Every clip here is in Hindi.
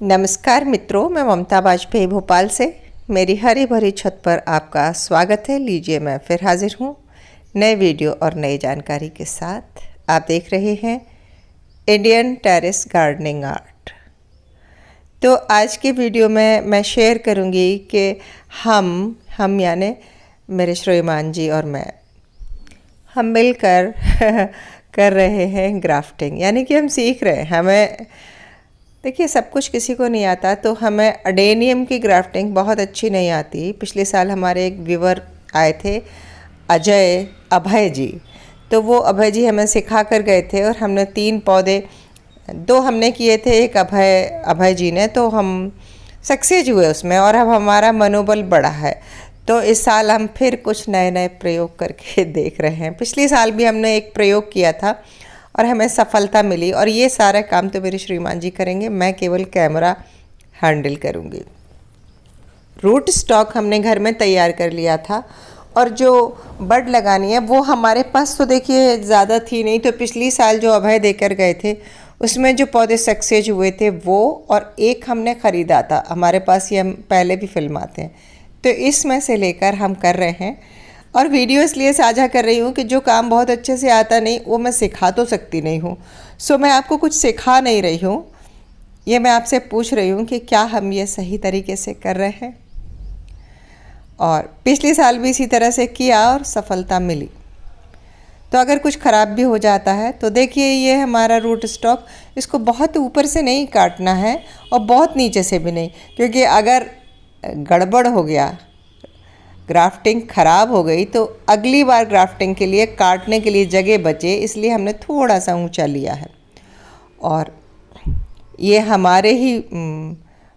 नमस्कार मित्रों, मैं ममता वाजपेयी भोपाल से मेरी हरी भरी छत पर आपका स्वागत है। लीजिए, मैं फिर हाजिर हूँ नए वीडियो और नई जानकारी के साथ। आप देख रहे हैं इंडियन टेरेस गार्डनिंग आर्ट। तो आज के वीडियो में मैं शेयर करूँगी कि हम यानी मेरे श्रीमान जी और मैं हम मिलकर कर रहे हैं ग्राफ्टिंग, यानी कि हम सीख रहे हैं। हमें देखिए, सब कुछ किसी को नहीं आता, तो हमें अडेनियम की ग्राफ्टिंग बहुत अच्छी नहीं आती। पिछले साल हमारे एक व्यूवर आए थे, अभय जी, तो वो अभय जी हमें सिखा कर गए थे और हमने 3 पौधे, 2 हमने किए थे, एक अभय जी ने, तो हम सक्सेस हुए उसमें और अब हमारा मनोबल बढ़ा है। तो इस साल हम फिर कुछ नए नए प्रयोग करके देख रहे हैं। पिछले साल भी हमने एक प्रयोग किया था और हमें सफलता मिली, और ये सारा काम तो मेरे श्रीमान जी करेंगे, मैं केवल कैमरा हैंडल करूँगी। रूट स्टॉक हमने घर में तैयार कर लिया था, और जो बड लगानी है वो हमारे पास तो देखिए ज़्यादा थी नहीं, तो पिछली साल जो अभय देकर गए थे उसमें जो पौधे सक्सेस हुए थे वो, और एक हमने ख़रीदा था। हमारे पास ये हम पहले भी फिल्माते हैं, तो इसमें से लेकर हम कर रहे हैं। और वीडियो इसलिए साझा कर रही हूँ कि जो काम बहुत अच्छे से आता नहीं वो मैं सिखा तो सकती नहीं हूँ। सो मैं आपको कुछ सिखा नहीं रही हूँ, ये मैं आपसे पूछ रही हूँ कि क्या हम ये सही तरीके से कर रहे हैं। और पिछले साल भी इसी तरह से किया और सफलता मिली। तो अगर कुछ ख़राब भी हो जाता है तो देखिए, ये हमारा रूट स्टॉक, इसको बहुत ऊपर से नहीं काटना है और बहुत नीचे से भी नहीं, क्योंकि अगर गड़बड़ हो गया, ग्राफ्टिंग ख़राब हो गई, तो अगली बार ग्राफ्टिंग के लिए काटने के लिए जगह बचे, इसलिए हमने थोड़ा सा ऊंचा लिया है। और ये हमारे ही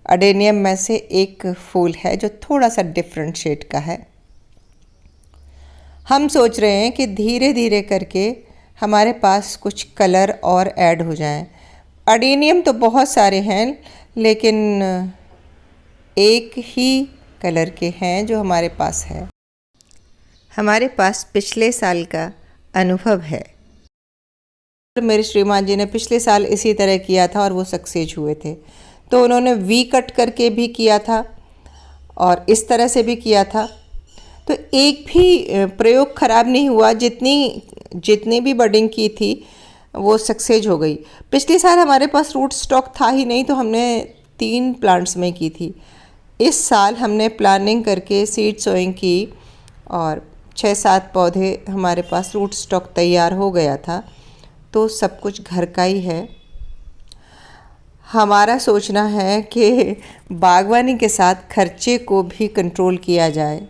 अडेनियम में से एक फूल है जो थोड़ा सा डिफरेंट शेड का है। हम सोच रहे हैं कि धीरे धीरे करके हमारे पास कुछ कलर और ऐड हो जाएं। अडेनियम तो बहुत सारे हैं, लेकिन एक ही कलर के हैं जो हमारे पास है। हमारे पास पिछले साल का अनुभव है। मेरे श्रीमान जी ने पिछले साल इसी तरह किया था और वो सक्सेस हुए थे। तो उन्होंने वी कट करके भी किया था और इस तरह से भी किया था, तो एक भी प्रयोग ख़राब नहीं हुआ। जितनी भी बडिंग की थी वो सक्सेस हो गई। पिछले साल हमारे पास रूट स्टॉक था ही नहीं, तो हमने 3 प्लांट्स में की थी। इस साल हमने प्लानिंग करके सीड सोइंग की और 6-7 पौधे हमारे पास रूट स्टॉक तैयार हो गया था। तो सब कुछ घर का ही है। हमारा सोचना है कि बागवानी के साथ खर्चे को भी कंट्रोल किया जाए।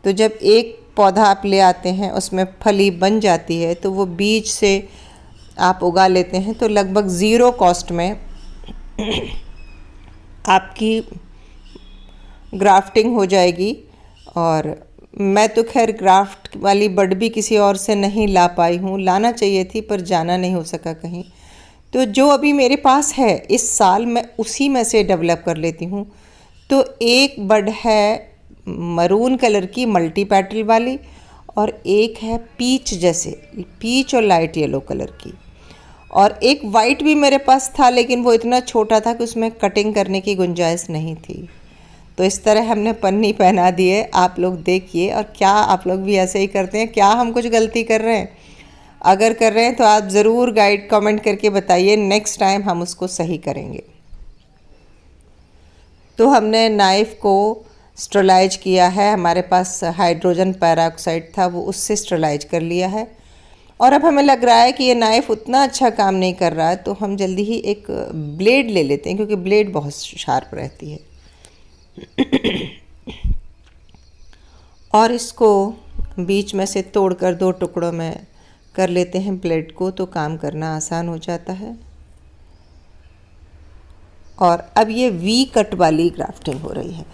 तो जब एक पौधा आप ले आते हैं, उसमें फली बन जाती है, तो वो बीज से आप उगा लेते हैं, तो लगभग ज़ीरो कॉस्ट में आपकी ग्राफ्टिंग हो जाएगी। और मैं तो खैर ग्राफ्ट वाली बड भी किसी और से नहीं ला पाई हूँ, लाना चाहिए थी पर जाना नहीं हो सका कहीं। तो जो अभी मेरे पास है इस साल, मैं उसी में से डेवलप कर लेती हूँ। तो एक बड है मरून कलर की मल्टी पेटल वाली, और एक है पीच और लाइट येलो कलर की, और एक वाइट भी मेरे पास था, लेकिन वो इतना छोटा था कि उसमें कटिंग करने की गुंजाइश नहीं थी। तो इस तरह हमने पन्नी पहना दी है। आप लोग देखिए, और क्या आप लोग भी ऐसे ही करते हैं? क्या हम कुछ गलती कर रहे हैं? अगर कर रहे हैं तो आप ज़रूर कमेंट करके बताइए, नेक्स्ट टाइम हम उसको सही करेंगे। तो हमने नाइफ़ को स्टरलाइज किया है। हमारे पास हाइड्रोजन पेरोक्साइड था, वो उससे स्टरलाइज कर लिया है। और अब हमें लग रहा है कि ये नाइफ़ उतना अच्छा काम नहीं कर रहा है, तो हम जल्दी ही एक ब्लेड ले लेते हैं, क्योंकि ब्लेड बहुत शार्प रहती है। और इसको बीच में से तोड़कर 2 टुकड़ों में कर लेते हैं ब्लेड को, तो काम करना आसान हो जाता है। और अब ये वी कट वाली ग्राफ्टिंग हो रही है।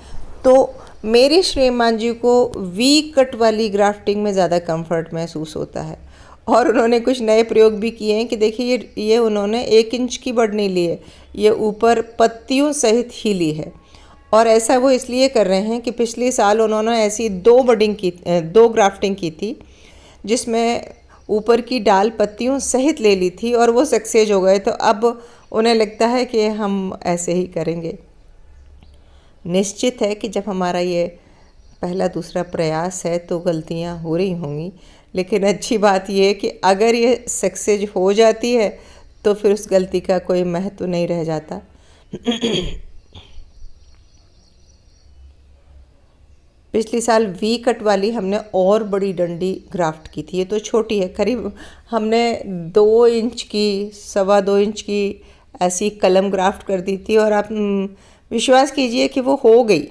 तो मेरे श्रीमान जी को वी कट वाली ग्राफ्टिंग में ज़्यादा कंफर्ट महसूस होता है, और उन्होंने कुछ नए प्रयोग भी किए हैं। कि देखिए, ये उन्होंने 1 इंच की बड नहीं ली है, ये ऊपर पत्तियों सहित ही ली है। और ऐसा वो इसलिए कर रहे हैं कि पिछले साल उन्होंने ऐसी 2 ग्राफ्टिंग की थी, जिसमें ऊपर की डाल पत्तियों सहित ले ली थी और वो सक्सेस हो गए। तो अब उन्हें लगता है कि हम ऐसे ही करेंगे। निश्चित है कि जब हमारा ये पहला दूसरा प्रयास है तो गलतियां हो रही होंगी, लेकिन अच्छी बात यह है कि अगर ये सक्सेस हो जाती है तो फिर उस गलती का कोई महत्व नहीं रह जाता। पिछले साल वी कट वाली हमने और बड़ी डंडी ग्राफ्ट की थी। ये तो छोटी है, करीब हमने 2 इंच की 2.25 इंच की ऐसी कलम ग्राफ्ट कर दी थी और आप विश्वास कीजिए कि वो हो गई।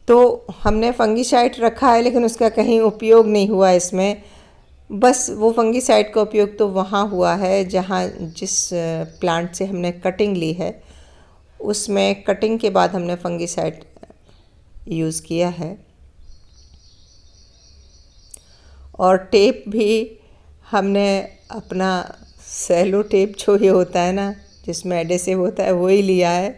तो हमने फंगीसाइड रखा है लेकिन उसका कहीं उपयोग नहीं हुआ इसमें। बस वो फंगीसाइड का उपयोग तो वहाँ हुआ है जहाँ जिस प्लांट से हमने कटिंग ली है उसमें कटिंग के बाद हमने फंगीसाइड यूज़ किया है। और टेप भी हमने अपना सेलो टेप जो ये होता है ना जिसमें एडेसिव होता है वही लिया है।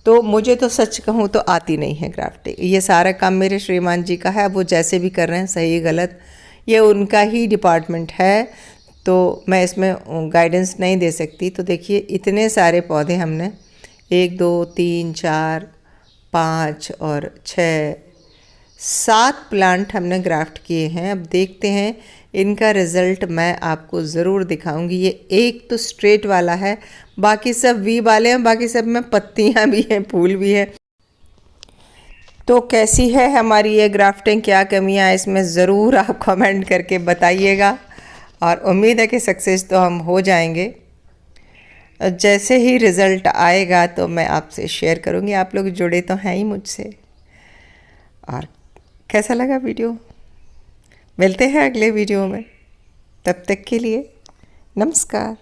तो मुझे तो सच कहूँ तो आती नहीं है ग्राफ्टिंग। ये सारा काम मेरे श्रीमान जी का है। वो जैसे भी कर रहे हैं, सही गलत, ये उनका ही डिपार्टमेंट है, तो मैं इसमें गाइडेंस नहीं दे सकती। तो देखिए इतने सारे पौधे हमने 1 2 3 4 5 और 6 7 प्लांट हमने ग्राफ्ट किए हैं। अब देखते हैं इनका रिज़ल्ट मैं आपको ज़रूर दिखाऊंगी। ये एक तो स्ट्रेट वाला है, बाकी सब वी वाले हैं, बाकी सब में पत्तियां भी हैं, फूल भी है। तो कैसी है हमारी ये ग्राफ्टिंग, क्या कमियां हैं इसमें, ज़रूर आप कमेंट करके बताइएगा। और उम्मीद है कि सक्सेस तो हम हो जाएंगे। जैसे ही रिज़ल्ट आएगा तो मैं आपसे शेयर करूंगी। आप लोग जुड़े तो हैं ही मुझसे। और कैसा लगा वीडियो, मिलते हैं अगले वीडियो में। तब तक के लिए नमस्कार।